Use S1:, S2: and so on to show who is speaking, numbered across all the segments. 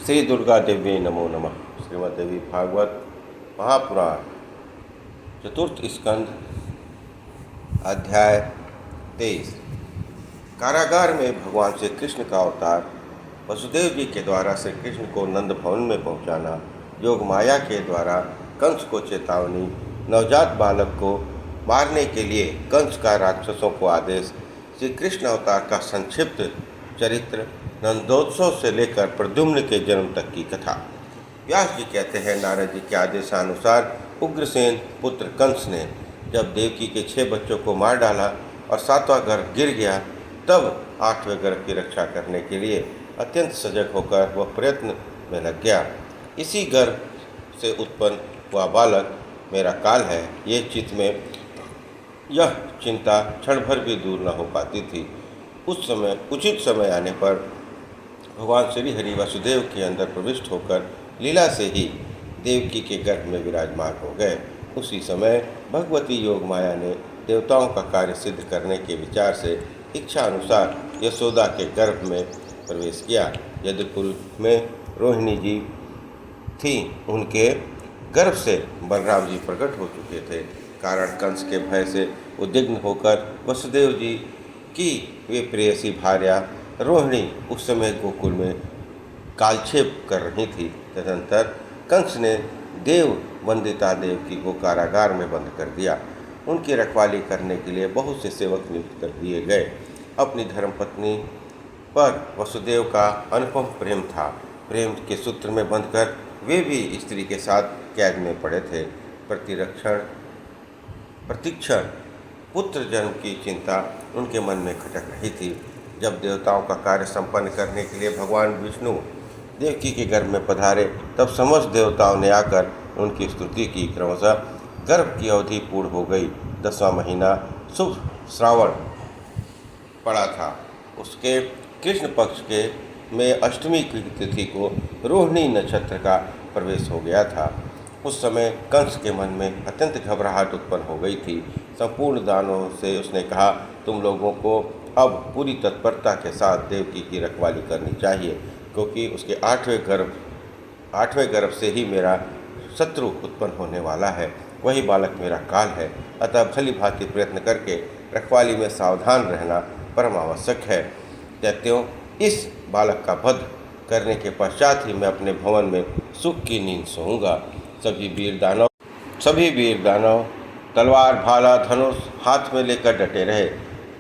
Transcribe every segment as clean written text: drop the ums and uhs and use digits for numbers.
S1: श्री दुर्गा देवी नमो नमः। श्रीमद्देवी भागवत महापुराण चतुर्थ स्कंद अध्याय 23। कारागार में भगवान श्री कृष्ण का अवतार, वसुदेव जी के द्वारा श्री कृष्ण को नंद भवन में पहुंचाना, योग माया के द्वारा कंस को चेतावनी, नवजात बालक को मारने के लिए कंस का राक्षसों को आदेश, श्री कृष्ण अवतार का संक्षिप्त चरित्र, नंदोत्सव से लेकर प्रद्युम्न के जन्म तक की कथा। व्यास जी कहते हैं, नारद जी के आदेशानुसार उग्रसेन पुत्र कंस ने जब देवकी के 6 बच्चों को मार डाला और 7वां गर्भ गिर गया, तब 8वें गर्भ की रक्षा करने के लिए अत्यंत सजग होकर वह प्रयत्न में लग गया। इसी गर्भ से उत्पन्न हुआ बालक मेरा काल है, ये चित्त में यह चिंता क्षण भर भी दूर न हो पाती थी। उचित समय आने पर भगवान श्री हरि वसुदेव के अंदर प्रविष्ट होकर लीला से ही देवकी के गर्भ में विराजमान हो गए। उसी समय भगवती योग माया ने देवताओं का कार्य सिद्ध करने के विचार से इच्छा अनुसार यशोदा के गर्भ में प्रवेश किया। यदुकुल में रोहिणी जी थी, उनके गर्भ से बलराम जी प्रकट हो चुके थे। कारण कंस के भय से उद्विग्न होकर वसुदेव जी की वे प्रेयसी भार्या रोहिणी उस समय गोकुल में कालक्षेप कर रही थी। तदंतर कंस ने देव वंदिता देवकी को कारागार में बंद कर दिया। उनकी रखवाली करने के लिए बहुत से सेवक नियुक्त कर दिए गए। अपनी धर्मपत्नी पर वसुदेव का अनुपम प्रेम था। प्रेम के सूत्र में बंधकर वे भी स्त्री के साथ कैद में पड़े थे। प्रतिक्षण पुत्र जन्म की चिंता उनके मन में खटक रही थी। जब देवताओं का कार्य संपन्न करने के लिए भगवान विष्णु देवकी के गर्भ में पधारे, तब समस्त देवताओं ने आकर उनकी स्तुति की। क्रमशः गर्भ की अवधि पूर्ण हो गई। 10वां महीना शुभ श्रावण पड़ा था। उसके कृष्ण पक्ष के में अष्टमी की तिथि को रोहिणी नक्षत्र का प्रवेश हो गया था। उस समय कंस के मन में अत्यंत घबराहट उत्पन्न हो गई थी। संपूर्ण दानों से उसने कहा, तुम लोगों को अब पूरी तत्परता के साथ देवकी की रखवाली करनी चाहिए, क्योंकि उसके 8वें गर्भ से ही मेरा शत्रु उत्पन्न होने वाला है। वही बालक मेरा काल है। अतः भली भांति प्रयत्न करके रखवाली में सावधान रहना परम आवश्यक है। दैत्यों, इस बालक का वध करने के पश्चात ही मैं अपने भवन में सुख की नींद सोऊंगा। सभी वीर दानव तलवार, भाला, धनुष हाथ में लेकर डटे रहे।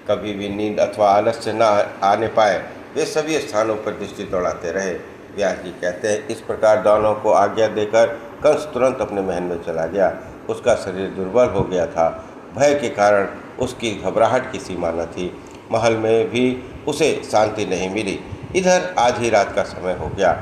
S1: कभी भी नींद अथवा आलस्य न आने पाए, वे सभी स्थानों पर दृष्टि दौड़ाते रहे। व्यास जी कहते हैं, इस प्रकार दानवों को आज्ञा देकर कंस तुरंत अपने महल में चला गया। उसका शरीर दुर्बल हो गया था। भय के कारण उसकी घबराहट की सीमा न थी। महल में भी उसे शांति नहीं मिली। इधर आधी रात का समय हो गया।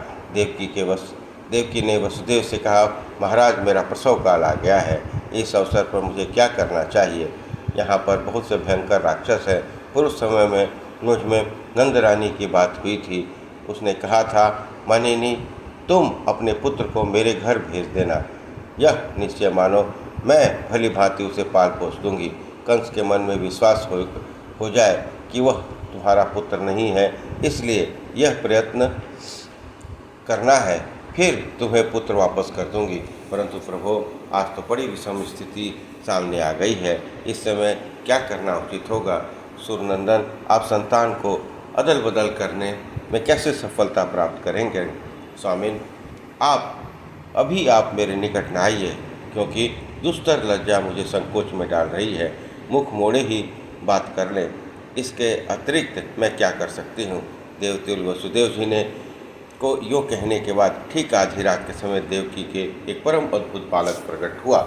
S1: देवकी ने वसुदेव से कहा, महाराज, मेरा प्रसव काल आ गया है। इस अवसर पर मुझे क्या करना चाहिए? यहाँ पर बहुत से भयंकर राक्षस हैं। पूर्व समय में मुझ में नंद रानी की बात हुई थी। उसने कहा था, मानिनी, तुम अपने पुत्र को मेरे घर भेज देना। यह निश्चय मानो, मैं भली भांति उसे पाल पोस दूंगी। कंस के मन में विश्वास हो जाए कि वह तुम्हारा पुत्र नहीं है, इसलिए यह प्रयत्न करना है, फिर तुम्हें पुत्र वापस कर दूंगी। परंतु प्रभु, आज तो बड़ी विषम स्थिति सामने आ गई है। इस समय क्या करना उचित होगा? सूरनंदन, आप संतान को अदल बदल करने में कैसे सफलता प्राप्त करेंगे? स्वामिन, आप मेरे निकट न आइए, क्योंकि दुस्तर लज्जा मुझे संकोच में डाल रही है। मुख मोड़े ही बात कर लें। इसके अतिरिक्त मैं क्या कर सकती हूँ? देवतुल्य वसुदेव जी ने को यो कहने के बाद ठीक आधी रात के समय देवकी के एक परम अद्भुत बालक प्रकट हुआ।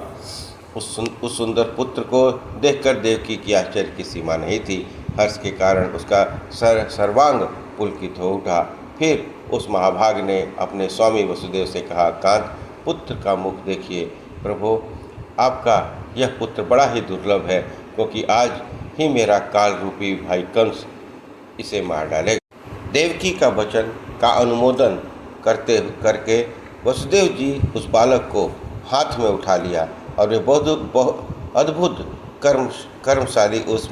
S1: उस सुंदर पुत्र को देखकर देवकी की आश्चर्य की सीमा नहीं थी। हर्ष के कारण उसका सर्वांग पुलकित हो उठा। फिर उस महाभाग ने अपने स्वामी वसुदेव से कहा, कांत, पुत्र का मुख देखिए। प्रभु, आपका यह पुत्र बड़ा ही दुर्लभ है, क्योंकि आज ही मेरा काल रूपी भाई कंस इसे मार डालेगा। देवकी का वचन का अनुमोदन करके वसुदेव जी उस बालक को हाथ में उठा लिया और वे बहुत अद्भुत कर्मशाली उस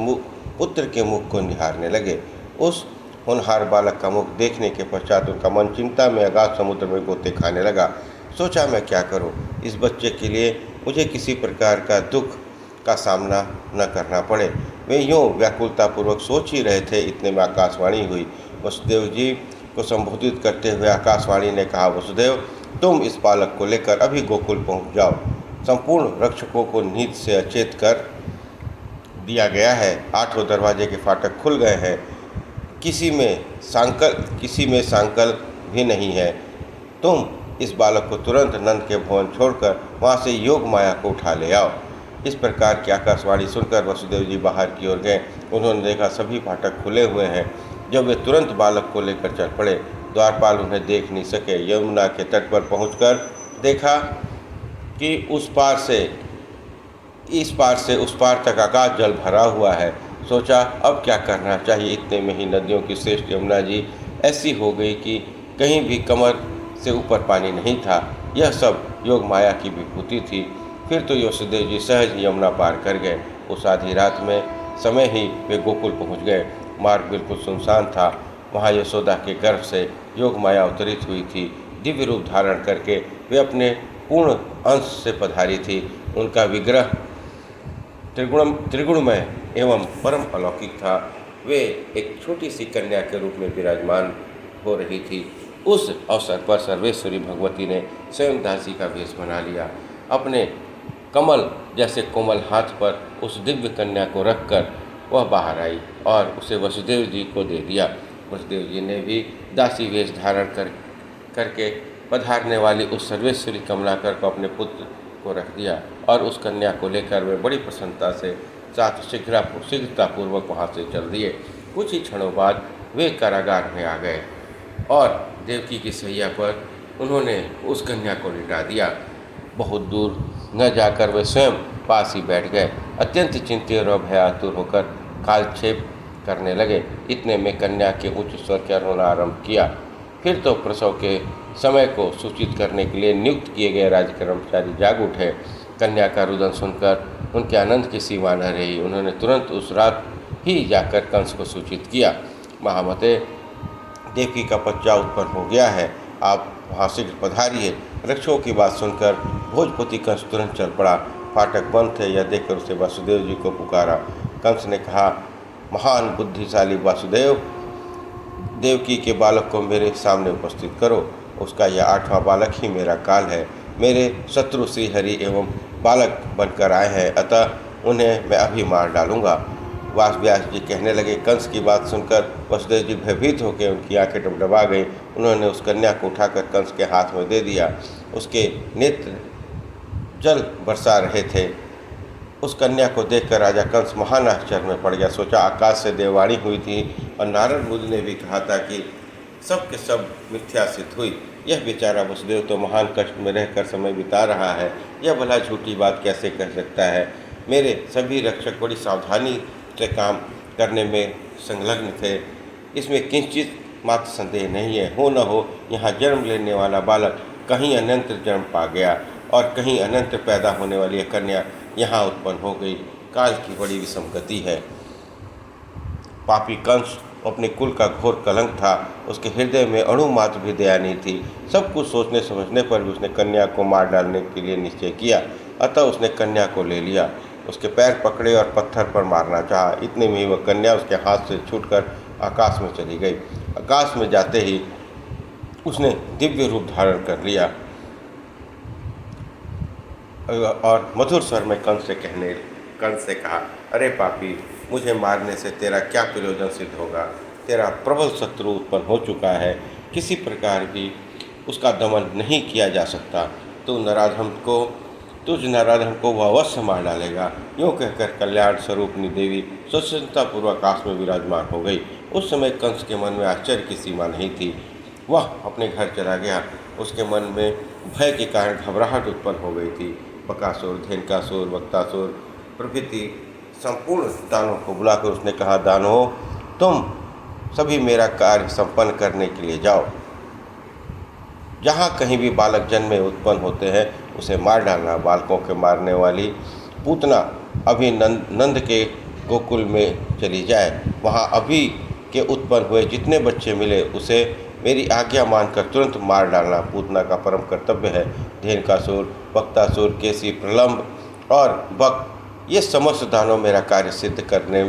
S1: पुत्र के मुख को निहारने लगे। उस होनहार बालक का मुख देखने के पश्चात उनका मन चिंता में अगाध समुद्र में गोते खाने लगा। सोचा, मैं क्या करूं? इस बच्चे के लिए मुझे किसी प्रकार का दुख का सामना न करना पड़े। वे यूँ व्याकुलतापूर्वक सोच ही रहे थे, इतने में आकाशवाणी हुई। वसुदेव जी को संबोधित करते हुए आकाशवाणी ने कहा, वसुदेव, तुम इस बालक को लेकर अभी गोकुल पहुंच जाओ। संपूर्ण रक्षकों को नींद से अचेत कर दिया गया है। 8वें दरवाजे के फाटक खुल गए हैं। किसी में सांकल भी नहीं है। तुम इस बालक को तुरंत नंद के भवन छोड़कर वहाँ से योग माया को उठा ले आओ। इस प्रकार की आकाशवाणी सुनकर वसुदेव जी बाहर की ओर गए। उन्होंने देखा सभी फाटक खुले हुए हैं। जब वे तुरंत बालक को लेकर चल पड़े, द्वारपाल उन्हें देख नहीं सके। यमुना के तट पर पहुंचकर देखा कि इस पार से उस पार तक आकाश जल भरा हुआ है। सोचा, अब क्या करना चाहिए? इतने में ही नदियों की श्रेष्ठ यमुना जी ऐसी हो गई कि कहीं भी कमर से ऊपर पानी नहीं था। यह सब योग माया की विभूति थी। फिर तो वसुदेव जी सहज यमुना पार कर गए। उस आधी रात में समय ही वे गोकुल पहुंच गए। मार्ग बिल्कुल सुनसान था। वहाँ यशोदा के गर्भ से योग माया अवतरित हुई थी। दिव्य रूप धारण करके वे अपने पूर्ण अंश से पधारी थी। उनका विग्रह त्रिगुणमय एवं परम अलौकिक था। वे एक छोटी सी कन्या के रूप में विराजमान हो रही थी। उस अवसर पर सर्वेश्वरी भगवती ने स्वयं दासी का वेश बना लिया। अपने कमल जैसे कोमल हाथ पर उस दिव्य कन्या को रखकर वह बाहर आई और उसे वसुदेव जी को दे दिया। वसुदेव जी ने भी दासी वेश धारण करके पधारने वाली उस सर्वेश्वरी कमलाकर को अपने पुत्र को रख दिया और उस कन्या को लेकर वे बड़ी प्रसन्नता से साथ शीघ्रतापूर्वक वहाँ से चल दिए। कुछ ही क्षणों बाद वे कारागार में आ गए और देवकी की सैया पर उन्होंने उस कन्या को लिटा दिया। बहुत दूर न जाकर वे स्वयं पास ही बैठ गए। अत्यंत चिंतित और भयातुर होकर कालक्षेप करने लगे। इतने में कन्या के उच्च स्वर के रोना आरंभ किया। फिर तो प्रसव के समय को सूचित करने के लिए नियुक्त किए गए राज्य कर्मचारी जाग उठे। कन्या का रुदन सुनकर उनके आनंद की सीमा न रही। उन्होंने तुरंत उस रात ही जाकर कंस को सूचित किया, महामते, देवकी का बच्चा उत्पन्न हो गया है, आप वहाँ शीघ्र पधारिए। रक्षकों की बात सुनकर भोजपति कंस तुरंत चल पड़ा। फाटक बंद थे, यह देखकर उसे वासुदेव जी को पुकारा। कंस ने कहा, महान बुद्धिशाली वासुदेव, देवकी के बालक को मेरे सामने उपस्थित करो। उसका यह 8वां बालक ही मेरा काल है। मेरे शत्रु श्रीहरि एवं बालक बनकर आए हैं, अतः उन्हें मैं अभी मार डालूंगा। व्यास जी कहने लगे। कंस की बात सुनकर वसुदेव जी भयभीत होकर उनकी आंखें डबडबा गई। उन्होंने उस कन्या को उठाकर कंस के हाथ में दे दिया। उसके नेत्र जल बरसा रहे थे। उस कन्या को देखकर राजा कंस महान आश्चर्य में पड़ गया। सोचा, आकाश से देववाणी हुई थी और नारद मुनि ने भी कहा था कि सब के सब मिथ्या सिद्ध हुई। यह बेचारा वसुदेव तो महान कष्ट में रहकर समय बिता रहा है, यह भला झूठी बात कैसे कह सकता है? मेरे सभी रक्षक बड़ी सावधानी से काम करने में संलग्न थे, इसमें किंचित मात्र संदेह नहीं है। हो न हो यहाँ जन्म लेने वाला बालक कहीं अनंत जन्म पा गया और कहीं अनंत पैदा होने वाली यह कन्या यहाँ उत्पन्न हो गई। काल की बड़ी विसंगति है। पापी कंस अपने कुल का घोर कलंक था। उसके हृदय में अणु मात्र भी दया नहीं थी। सब कुछ सोचने समझने पर भी उसने कन्या को मार डालने के लिए निश्चय किया। अतः उसने कन्या को ले लिया, उसके पैर पकड़े और पत्थर पर मारना चाहा। इतने में ही वह कन्या उसके हाथ से छूटकर आकाश में चली गई। आकाश में जाते ही उसने दिव्य रूप धारण कर लिया और मधुर स्वर में कंस से कहा, अरे पापी, मुझे मारने से तेरा क्या प्रयोजन सिद्ध होगा? तेरा प्रबल शत्रु उत्पन्न हो चुका है, किसी प्रकार भी उसका दमन नहीं किया जा सकता। तुझ नराधम को वह अवश्य मार डालेगा। यूँ कहकर कल्याण स्वरूपनी देवी स्वच्छतापूर्वक आकाश में विराजमान हो गई। उस समय कंस के मन में आश्चर्य की सीमा नहीं थी। वह अपने घर चला गया। उसके मन में भय के कारण घबराहट उत्पन्न हो गई थी। बकासुर, धेनुकासुर, वक्तासुर प्रभृति संपूर्ण दानवों को बुलाकर उसने कहा, दानवों, तुम सभी मेरा कार्य संपन्न करने के लिए जाओ। जहाँ कहीं भी बालक जन्म में उत्पन्न होते हैं उसे मार डालना। बालकों के मारने वाली पूतना अभी नंद के गोकुल में चली जाए, वहाँ अभी के उत्पन्न हुए जितने बच्चे मिले उसे मेरी आज्ञा मानकर तुरंत मार डालना पूतना का परम कर्तव्य है। धेनुकासुर, वक्तासुर, केसी, प्रलंब और बक ये समस्त दानव मेरा कार्य सिद्ध करने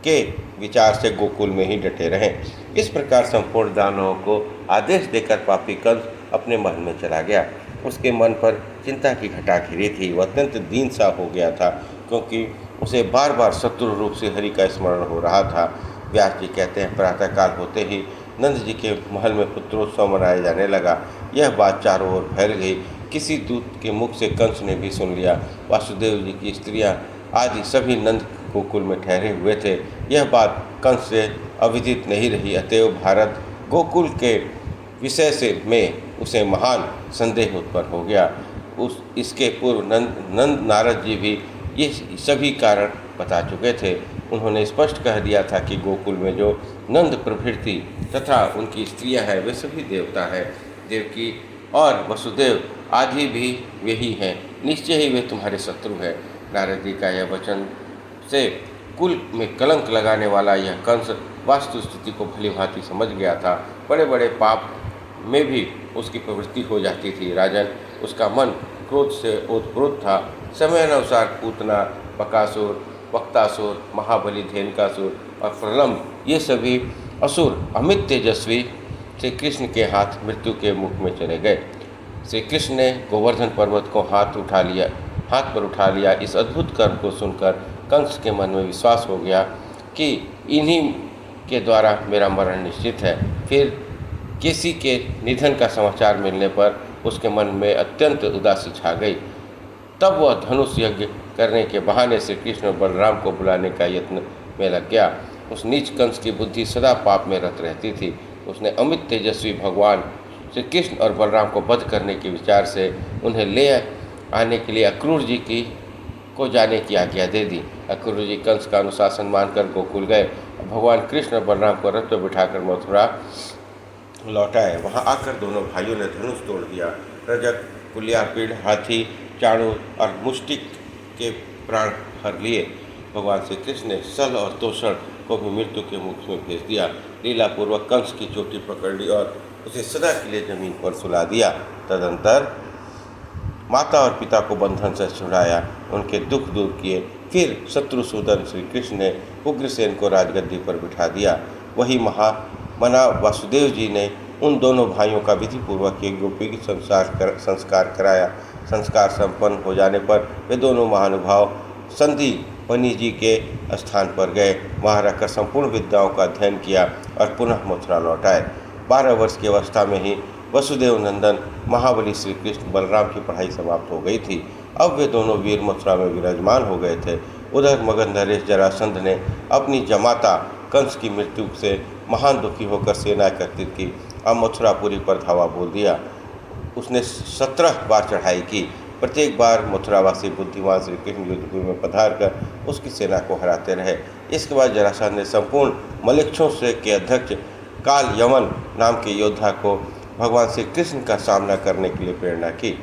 S1: के विचार से गोकुल में ही डटे रहें। इस प्रकार संपूर्ण दानवों को आदेश देकर पापी कंस अपने महल में चला गया। उसके मन पर चिंता की घटा घिरी थी। वह अत्यंत दीन सा हो गया था, क्योंकि उसे बार बार शत्रु रूप से हरि का स्मरण हो रहा था। व्यास जी कहते हैं, प्रातःकाल होते ही नंद जी के महल में पुत्रोत्सव मनाया जाने लगा। यह बात चारों ओर फैल गई। किसी दूत के मुख से कंस ने भी सुन लिया। वासुदेव जी की स्त्रियां आदि सभी नंद गोकुल में ठहरे हुए थे। यह बात कंस से अविदित नहीं रही, अतएव भारत गोकुल के विषय से में उसे महान संदेह उत्पन्न हो गया। इसके पूर्व नंद नारद जी भी ये सभी कारण बता चुके थे। उन्होंने स्पष्ट कह दिया था कि गोकुल में जो नंद प्रभृति तथा उनकी स्त्रियां हैं वे सभी देवता हैं। देवकी और वसुदेव आदि भी वही हैं। निश्चय ही वे तुम्हारे शत्रु हैं। नारद जी का यह वचन से कुल में कलंक लगाने वाला यह कंस वास्तु स्थिति को भली भांति समझ गया था। बड़े बड़े पाप में भी उसकी प्रवृत्ति हो जाती थी। राजन, उसका मन क्रोध से ओतप्रोत था। समय अनुसार पूतना, बकासुर, वक्तासुर, महाबली, धेनुकासुर और प्रलंब ये सभी असुर अमित तेजस्वी श्री कृष्ण के हाथ मृत्यु के मुख में चले गए। श्री कृष्ण ने गोवर्धन पर्वत को हाथ पर उठा लिया। इस अद्भुत कर्म को सुनकर कंस के मन में विश्वास हो गया कि इन्हीं के द्वारा मेरा मरण निश्चित है। फिर केसी के निधन का समाचार मिलने पर उसके मन में अत्यंत उदासी छा गई। तब वह धनुष यज्ञ करने के बहाने से कृष्ण और बलराम को बुलाने का यत्न में लग गया। उस नीच कंस की बुद्धि सदा पाप में रत रहती थी। उसने अमित तेजस्वी भगवान श्री कृष्ण और बलराम को वध करने के विचार से उन्हें ले आने के लिए अक्रूर जी को जाने की आज्ञा दे दी। अक्रूर जी कंस का अनुशासन मानकर गोकुल गए। भगवान कृष्ण और बलराम को रथ पर बिठाकर मथुरा लौट आए। वहाँ आकर दोनों भाइयों ने धनुष तोड़ दिया। रजक, कुल्यापीड़, हाथी, चाणूर और मुष्टिक के प्राण हर लिए। भगवान श्री कृष्ण ने सल और तोषण को भी मृत्यु के मुख में भेज दिया। लीलापूर्वक कंस की चोटी पकड़ ली और उसे सदा के लिए जमीन पर सुला दिया। तदंतर माता और पिता को बंधन से छुड़ाया, उनके दुख दूर किए। फिर शत्रुसूदन श्री कृष्ण ने उग्रसेन को राजगद्दी पर बिठा दिया। वही महामना वासुदेव जी ने उन दोनों भाइयों का विधिपूर्वक एक गोपी संस्कार कराया। संस्कार संपन्न हो जाने पर वे दोनों महानुभाव संधि पनी जी के स्थान पर गए। वहाँ रहकर संपूर्ण विद्याओं का अध्ययन किया और पुनः मथुरा लौट आए। 12 वर्ष की अवस्था में ही वसुदेव नंदन महाबली श्री कृष्ण बलराम की पढ़ाई समाप्त हो गई थी। अब वे दोनों वीर मथुरा में विराजमान हो गए थे। उधर मगध जरासंध ने अपनी जमाता कंस की मृत्यु से महान दुखी होकर सेना एकत्रित की। अब मथुरापुरी पर धावा बोल दिया। उसने 17 बार चढ़ाई की। प्रत्येक बार मथुरावासी बुद्धिमान श्री कृष्ण युद्धभूमि में पधार कर उसकी सेना को हराते रहे। इसके बाद जरासंध ने संपूर्ण मलेच्छों से के अध्यक्ष काल यवन नाम के योद्धा को भगवान श्री कृष्ण का सामना करने के लिए प्रेरणा की।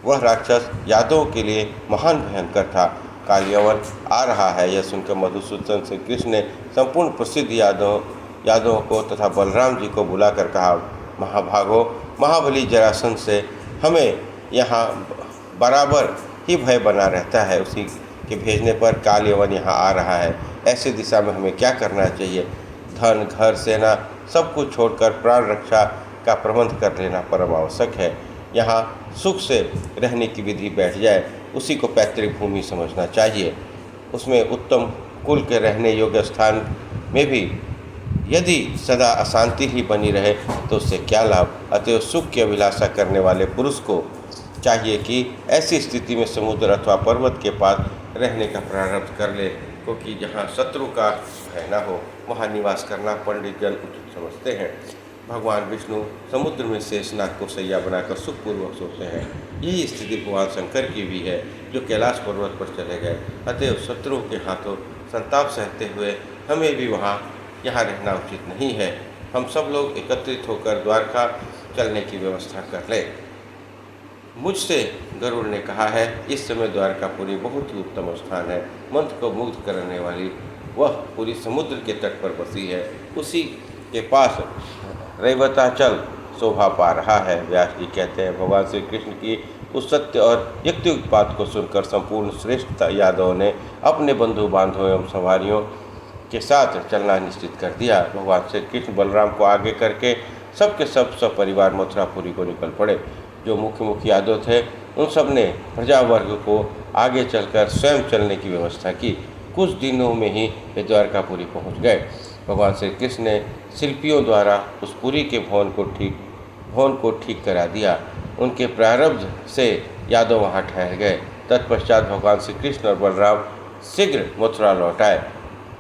S1: वह राक्षस यादवों के लिए महान भयंकर था। काल यवन आ रहा है यह सुनकर मधुसूदन श्री कृष्ण ने संपूर्ण प्रसिद्ध यादवों को तथा बलराम जी को बुलाकर कहा, महाभागो, महाबली जरासंध से हमें यहाँ बराबर ही भय बना रहता है। उसी के भेजने पर काल यवन यहाँ आ रहा है। ऐसी दिशा में हमें क्या करना चाहिए? धन, घर, सेना सब कुछ छोड़कर प्राण रक्षा का प्रबंध कर लेना परम आवश्यक है। यहाँ सुख से रहने की विधि बैठ जाए, उसी को पैतृक भूमि समझना चाहिए। उसमें उत्तम कुल के रहने योग्य स्थान में भी यदि सदा अशांति ही बनी रहे तो उससे क्या लाभ? अतएव सुख की अभिलाषा करने वाले पुरुष को चाहिए कि ऐसी स्थिति में समुद्र अथवा पर्वत के पास रहने का प्रारंभ कर ले, क्योंकि जहाँ शत्रु का भय न हो वहाँ निवास करना पंडित जन उचित समझते हैं। भगवान विष्णु समुद्र में शेषनाग को सैया बनाकर सुखपूर्वक सोते हैं। यही स्थिति भगवान शंकर की भी है, जो कैलाश पर्वत पर चले गए। अतएव शत्रुओं के हाथों संताप सहते हुए हमें भी यहाँ रहना उचित नहीं है। हम सब लोग एकत्रित होकर द्वारका चलने की व्यवस्था कर लें। मुझसे गरुड़ ने कहा है, इस समय द्वारकापुरी बहुत ही उत्तम स्थान है। मंत्र को मुग्ध करने वाली वह पूरी समुद्र के तट पर बसी है। उसी के पास रैवताचल शोभा पा रहा है। व्यास जी कहते हैं, भगवान श्री कृष्ण की उस सत्य और युक्तियुक्त बात को सुनकर संपूर्ण श्रेष्ठ यादवों ने अपने बंधु बांधवों एवं सवारियों के साथ चलना निश्चित कर दिया। भगवान श्री कृष्ण बलराम को आगे करके सबके सब सपरिवार मथुरापुरी को निकल पड़े। जो मुख्य मुख्य यादव थे उन सब ने प्रजा वर्ग को आगे चलकर स्वयं चलने की व्यवस्था की। कुछ दिनों में ही वे द्वारकापुरी पहुँच गए। भगवान श्री कृष्ण ने शिल्पियों द्वारा उस पुरी के भवन को ठीक करा दिया। उनके प्रारब्ध से यादव वहाँ ठहर गए। तत्पश्चात भगवान श्री कृष्ण और बलराम शीघ्र मथुरा लौट आए।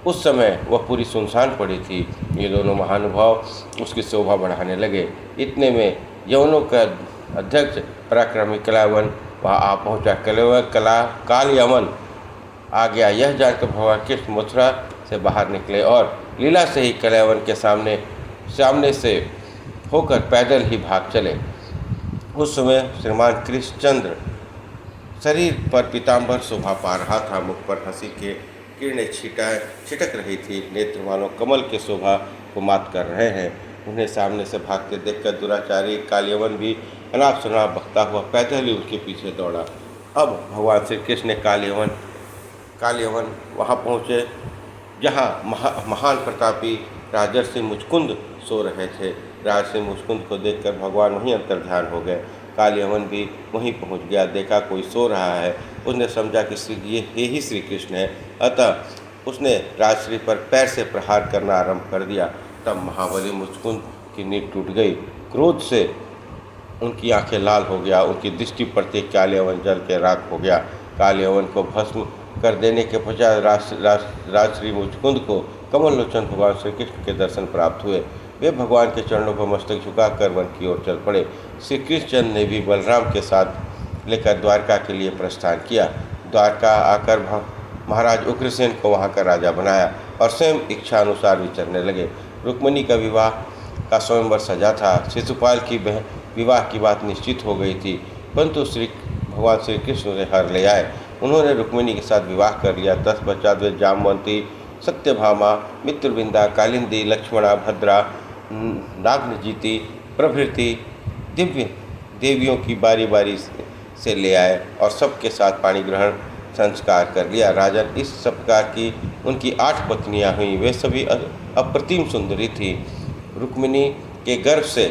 S1: उस समय वह पूरी सुनसान पड़ी थी। ये दोनों महानुभाव उसकी शोभा बढ़ाने लगे। इतने में यवनों का अध्यक्ष पराक्रमी कलावन वहाँ आ पहुँचा। कालयवन आ गया। यह जानकर भगवान कृष्ण मथुरा से बाहर निकले और लीला से ही कलावन के सामने से होकर पैदल ही भाग चले। उस समय श्रीमान कृष्णचंद्र शरीर पर पीताम्बर शोभा पा रहा था। मुख पर हंसी के किरणें छिटक रही थी। नेत्र मानो कमल के शोभा को मात कर रहे हैं। उन्हें सामने से भागते देखकर दुराचारी कालयवन भी अनाप शनाप बकता हुआ पैदल ही उनके पीछे दौड़ा। अब भगवान श्री कृष्ण ने कालयवन वहाँ पहुँचे जहाँ महान प्रतापी राजर्षि मुचकुंद सो रहे थे। राजर्षि मुचकुंद को देखकर भगवान वहीं अंतर्ध्यान हो गए। कालयवन भी वहीं पहुँच गया। देखा कोई सो रहा है। उसने समझा कि ये ही श्री कृष्ण है। अतः उसने राजश्री पर पैर से प्रहार करना आरंभ कर दिया। तब महाबली मुचकुंद की नींद टूट गई। क्रोध से उनकी आंखें लाल हो गया। उनकी दृष्टि पड़ते कालयवन जल के राख हो गया। कालयवन को भस्म कर देने के पश्चात राजश्री मुचकुंद को कमल लोचन भगवान श्री कृष्ण के दर्शन प्राप्त हुए। वे भगवान के चरणों पर मस्तक झुकाकर वन की ओर चल पड़े। श्री कृष्णचंद्र ने भी बलराम के साथ लेकर द्वारका के लिए प्रस्थान किया। द्वारका आकर महाराज उग्रसेन को वहाँ का राजा बनाया और स्वयं इच्छा अनुसार विचरने लगे। रुक्मिणी का विवाह का स्वयंवर सजा था। शिशुपाल की विवाह की बात निश्चित हो गई थी, परंतु भगवान श्री कृष्ण उसे हर ले आए। उन्होंने रुक्मिणी के साथ विवाह कर लिया। तत्पश्चात वे जामवंती, सत्यभामा, मित्रविंदा, कालिंदी, लक्ष्मणा, भद्रा, नागनजीति प्रभृति दिव्य देवियों की बारी बारी से ले आए और सबके साथ पाणी ग्रहण संस्कार कर लिया। राजन, इस सब प्रकार की उनकी 8 पत्नियां हुईं। वे सभी अप्रतिम सुंदरी थी। रुक्मिणी के गर्भ से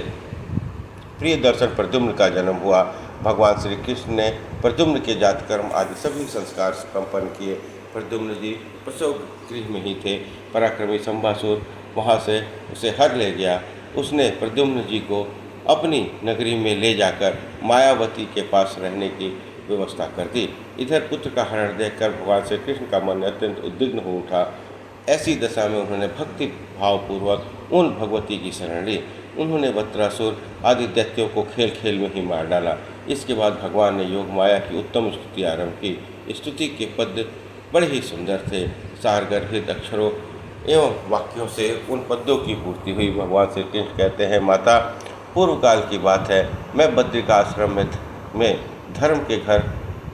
S1: प्रिय दर्शन प्रद्युम्न का जन्म हुआ। भगवान श्री कृष्ण ने प्रद्युम्न के जातकर्म आदि सभी संस्कार संपन्न किए। प्रद्युम्न जी प्रसव गृह में ही थे। पराक्रमी संभासुर वहाँ से उसे हर ले गया। उसने प्रद्युम्न जी को अपनी नगरी में ले जाकर मायावती के पास रहने की व्यवस्था कर दी। इधर पुत्र का हरण देखकर भगवान श्री कृष्ण का मन अत्यंत उद्विग्न हो उठा। ऐसी दशा में उन्होंने भक्ति भावपूर्वक उन भगवती की शरण ली। उन्होंने वत्रासुर आदि दैत्यों को खेल खेल में ही मार डाला। इसके बाद भगवान ने योग माया की उत्तम स्तुति आरंभ की। स्तुति के पद बड़े ही सुंदर थे। सारगर्भित अक्षरों एवं वाक्यों से उन पद्यों की पूर्ति हुई। भगवान श्री कृष्ण कहते हैं, माता, पूर्व काल की बात है, मैं बद्रिका आश्रम में धर्म के घर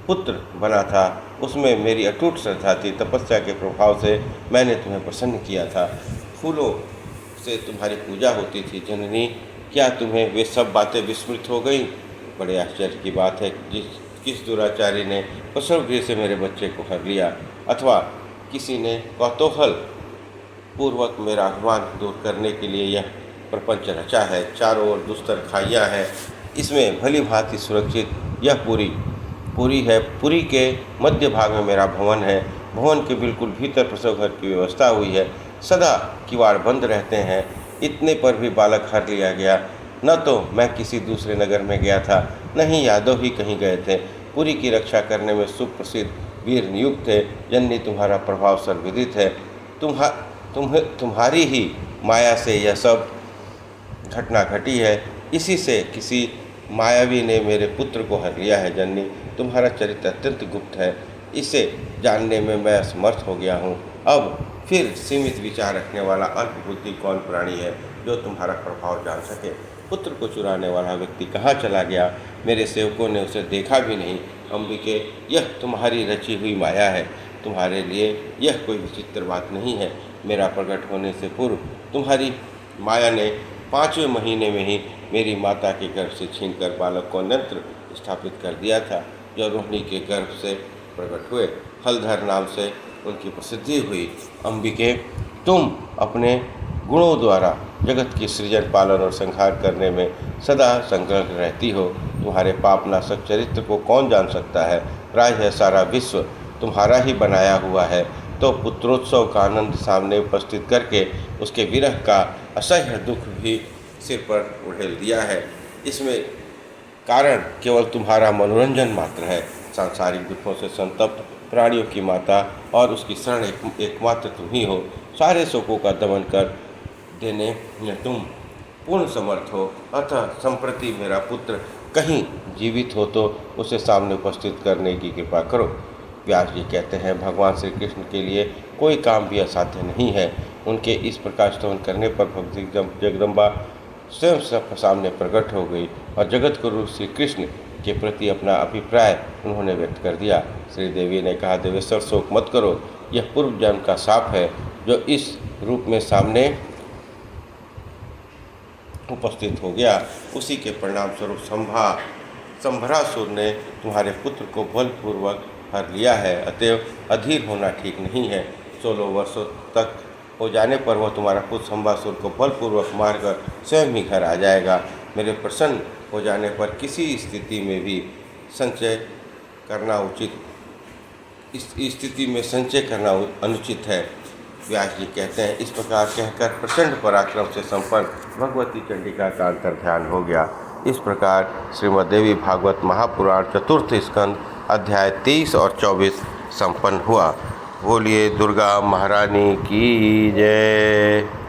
S1: पुत्र बना था। उसमें मेरी अटूट श्रद्धा थी। तपस्या के प्रभाव से मैंने तुम्हें प्रसन्न किया था। फूलों से तुम्हारी पूजा होती थी। जननी, क्या तुम्हें वे सब बातें विस्मृत हो गई? बड़े आश्चर्य की बात है, किस दुराचारी ने प्रसव गृह से मेरे बच्चे को हर लिया, अथवा किसी ने कौतूहल पूर्वक मेरा अभिमान दूर करने के लिए यह प्रपंच रचा है। चारों ओर दुस्तर खाइयाँ हैं। इसमें भली भांति सुरक्षित यह पुरी है। पुरी के मध्य भाग में मेरा भवन है। भवन के बिल्कुल भीतर प्रसव घर की व्यवस्था हुई है। सदा किवाड़ बंद रहते हैं। इतने पर भी बालक हर लिया गया। न तो मैं किसी दूसरे नगर में गया था, न ही यादव ही कहीं गए थे। पुरी की रक्षा करने में सुप्रसिद्ध वीर नियुक्त थे। जननी, तुम्हारा प्रभाव सर्वविदित है। तुम्हारी ही माया से यह सब घटना घटी है। इसी से किसी मायावी ने मेरे पुत्र को हर लिया है। जननी, तुम्हारा चरित्र अत्यंत गुप्त है। इसे जानने में मैं असमर्थ हो गया हूँ। अब फिर सीमित विचार रखने वाला अल्प बुद्धि कौन प्राणी है जो तुम्हारा प्रभाव जान सके? पुत्र को चुराने वाला व्यक्ति कहाँ चला गया? मेरे सेवकों ने उसे देखा भी नहीं। अंबिके, यह तुम्हारी रची हुई माया है। तुम्हारे लिए यह कोई विचित्र बात नहीं है। मेरा प्रकट होने से पूर्व तुम्हारी माया ने 5वें महीने में ही मेरी माता के गर्भ से छीनकर बालक को अन्यत्र स्थापित कर दिया था, जो रोहिणी के गर्भ से प्रकट हुए। हलधर नाम से उनकी प्रसिद्धि हुई। अंबिके, तुम अपने गुणों द्वारा जगत की सृजन, पालन और संहार करने में सदा संलग्न रहती हो। तुम्हारे पापनाशक चरित्र को कौन जान सकता है? राय है सारा विश्व तुम्हारा ही बनाया हुआ है, तो पुत्रोत्सव का आनंद सामने उपस्थित करके उसके विरह का असह्य दुख भी सिर पर उड़ेल दिया है। इसमें कारण केवल तुम्हारा मनोरंजन मात्र है। सांसारिक दुखों से संतप्त प्राणियों की माता और उसकी शरण एकमात्र तुम ही हो। सारे शोकों का दमन कर देने में तुम पूर्ण समर्थ हो। अतः संप्रति मेरा पुत्र कहीं जीवित हो तो उसे सामने उपस्थित करने की कृपा करो। व्यास जी कहते हैं, भगवान श्री कृष्ण के लिए कोई काम भी असाध्य नहीं है। उनके इस प्रकार स्तवन करने पर भक्ति जगदम्बा स्वयं सामने प्रकट हो गई और जगत गुरु श्री कृष्ण के प्रति अपना अभिप्राय उन्होंने व्यक्त कर दिया। श्री देवी ने कहा, देवेश्वर शोक मत करो, यह पूर्व जन्म का शाप है जो इस रूप में सामने उपस्थित हो गया। उसी के परिणाम स्वरूप संभरासुर ने तुम्हारे पुत्र को बलपूर्वक हर लिया है। अतएव अधीर होना ठीक नहीं है। 16 वर्षों तक हो जाने पर वह तुम्हारा पुत्र संभासुर को बलपूर्वक मारकर स्वयं ही घर आ जाएगा। मेरे प्रसन्न हो जाने पर किसी स्थिति में भी संचय करना उचित, इस स्थिति में संचय करना अनुचित है। व्यास जी कहते हैं, इस प्रकार कहकर प्रचंड पराक्रम से संपन्न भगवती चंडिका का अंतर ध्यान हो गया। इस प्रकार श्रीमद्देवी भागवत महापुराण चतुर्थ स्कंद अध्याय 23 और 24 संपन्न हुआ। बोलिए दुर्गा महारानी की जय।